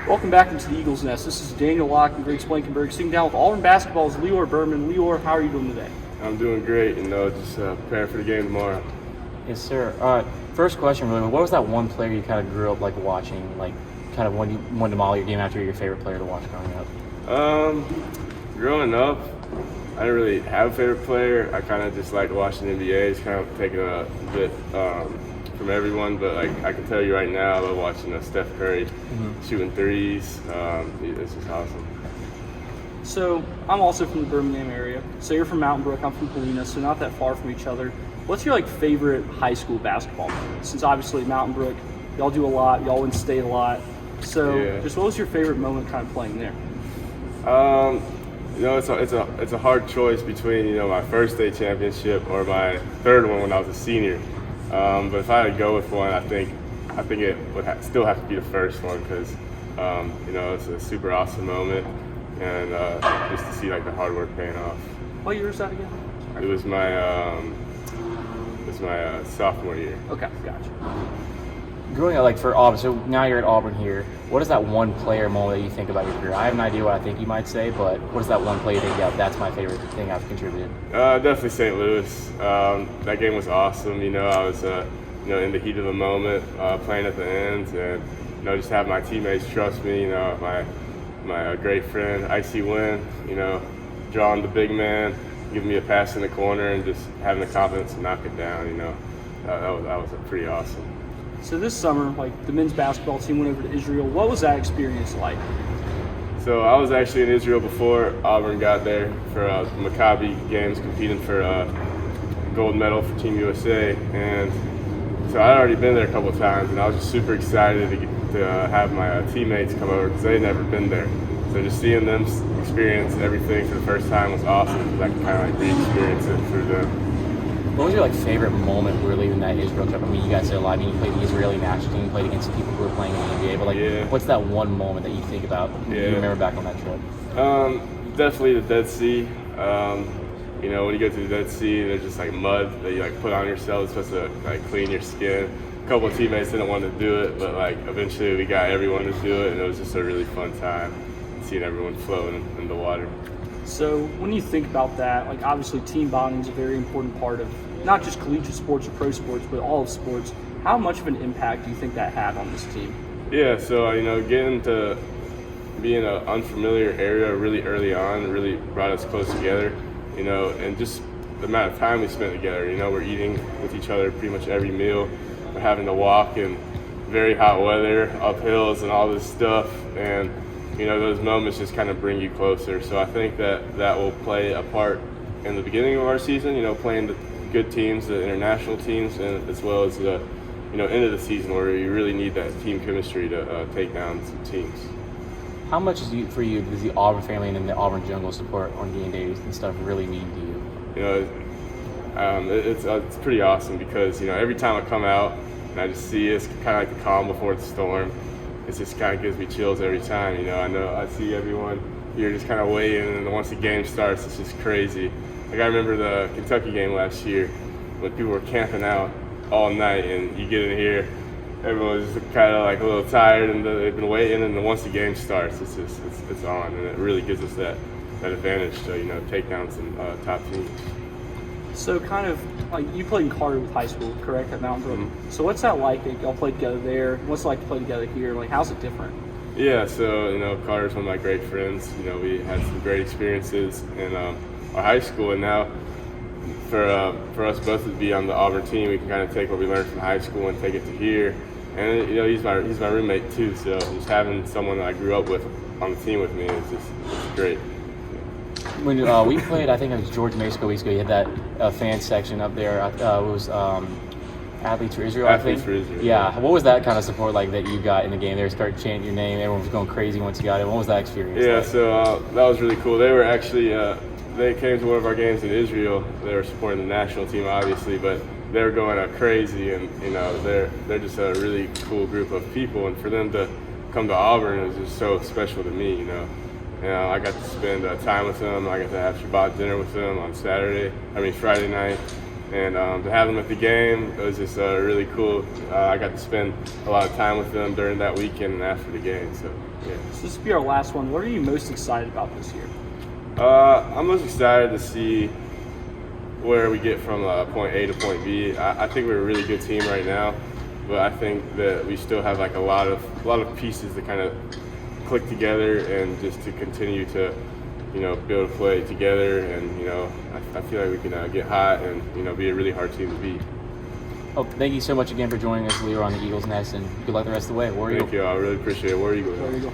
Welcome back into the Eagles Nest. This is Daniel Locke and Griggs Blankenburg sitting down with Auburn basketball's Lior Berman. Lior, how are you doing today? I'm doing great, just preparing for the game tomorrow. Yes, sir. First question, really, what was that one player you kind of grew up like watching, like kind of when you wanted to model your game after your favorite player to watch growing up? Growing up, I didn't really have a favorite player. I kind of just liked watching the NBA. It's kind of taking a bit from everyone, but like I can tell you right now, I love watching Steph Curry shooting threes. It's just awesome. So I'm also from the Birmingham area. So you're from Mountain Brook, I'm from Helena, so not that far from each other. What's your favorite high school basketball moment? Since obviously Mountain Brook, y'all do a lot, y'all win state a lot. So just what was your favorite moment kind of playing there? It's a hard choice between my first state championship or my third one when I was a senior. But if I had to go with one, I think it would still have to be the first one because it's a super awesome moment and just to see the hard work paying off. What year was that again? It was my sophomore year. Okay, gotcha. Growing up, for Auburn, so now you're at Auburn here. What is that one player moment that you think about your career? I have an idea what I think you might say, but what is that one player you think, yeah, that's my favorite thing I've contributed? Definitely St. Louis. That game was awesome. I was in the heat of the moment, playing at the end, and just have my teammates trust me. My great friend Icy Wynn, drawing the big man, giving me a pass in the corner, and just having the confidence to knock it down. That was pretty awesome. So this summer, the men's basketball team went over to Israel. What was that experience like? So I was actually in Israel before Auburn got there for Maccabi games, competing for gold medal for Team USA, and so I'd already been there a couple of times, and I was just super excited to have my teammates come over because they'd never been there. So just seeing them experience everything for the first time was awesome because I could kind of re-experience it through them. What was your favorite moment when we were leaving that Israel trip? I mean, you guys did a lot. I mean, you played the Israeli national team, you played against people who were playing in the NBA. But what's that one moment that you think about? You remember back on that trip? Definitely the Dead Sea. When you go to the Dead Sea, there's just mud that you put on yourself. It's supposed to clean your skin. A couple of teammates didn't want to do it, but eventually we got everyone to do it, and it was just a really fun time seeing everyone floating in the water. So when you think about that, obviously team bonding is a very important part of not just collegiate sports or pro sports, but all of sports. How much of an impact do you think that had on this team? Yeah, so getting to be in an unfamiliar area really early on really brought us close together, and just the amount of time we spent together. We're eating with each other pretty much every meal. We're having to walk in very hot weather, up hills and all this stuff, and those moments just kind of bring you closer. So I think that will play a part in the beginning of our season, playing the good teams, the international teams, and as well as the, end of the season where you really need that team chemistry to take down some teams. How much for you does the Auburn family and then the Auburn Jungle support on game days and stuff really mean to you? It's pretty awesome because, every time I come out and I just see it's kind of like the calm before the storm. It just kind of gives me chills every time. I know I see everyone here just kind of waiting, and then once the game starts, it's just crazy. I remember the Kentucky game last year when people were camping out all night, and you get in here, everyone was just kind of a little tired, and they've been waiting, and then once the game starts, it's on, and it really gives us that advantage to take down some top teams. So kind of you played in Carter high school, correct, at Mountain Brook. Mm-hmm. So what's that like? Y'all played together there. What's it like to play together here? How's it different? Yeah, so Carter's one of my great friends. We had some great experiences in our high school, and now for us both to be on the Auburn team, we can kind of take what we learned from high school and take it to here. And he's my roommate too, so just having someone that I grew up with on the team with me is it's great. When we played, I think it was George Mason weeks ago, you had that fan section up there. It was Athletes for Israel, Athletes for Israel. Yeah. What was that kind of support like that you got in the game? They started chanting your name. Everyone was going crazy once you got it. What was that experience Yeah, like? so that was really cool. They were actually, they came to one of our games in Israel. They were supporting the national team, obviously, but they were going crazy, and they're just a really cool group of people. And for them to come to Auburn was just so special to me, I got to spend time with them. I got to have Shabbat dinner with them on Friday night. And to have them at the game, it was just really cool. I got to spend a lot of time with them during that weekend and after the game. So Yeah. So this will be our last one. What are you most excited about this year? I'm most excited to see where we get from point A to point B. I think we're a really good team right now, but I think that we still have like a lot of pieces to kind of click together and just to continue to, build a play together. And I feel like we can get hot and be a really hard team to beat. Oh, thank you so much again for joining us, Lior, on the Eagles Nest, and good luck the rest of the way. War Eagle. Thank you. I really appreciate it. War Eagle. There you go.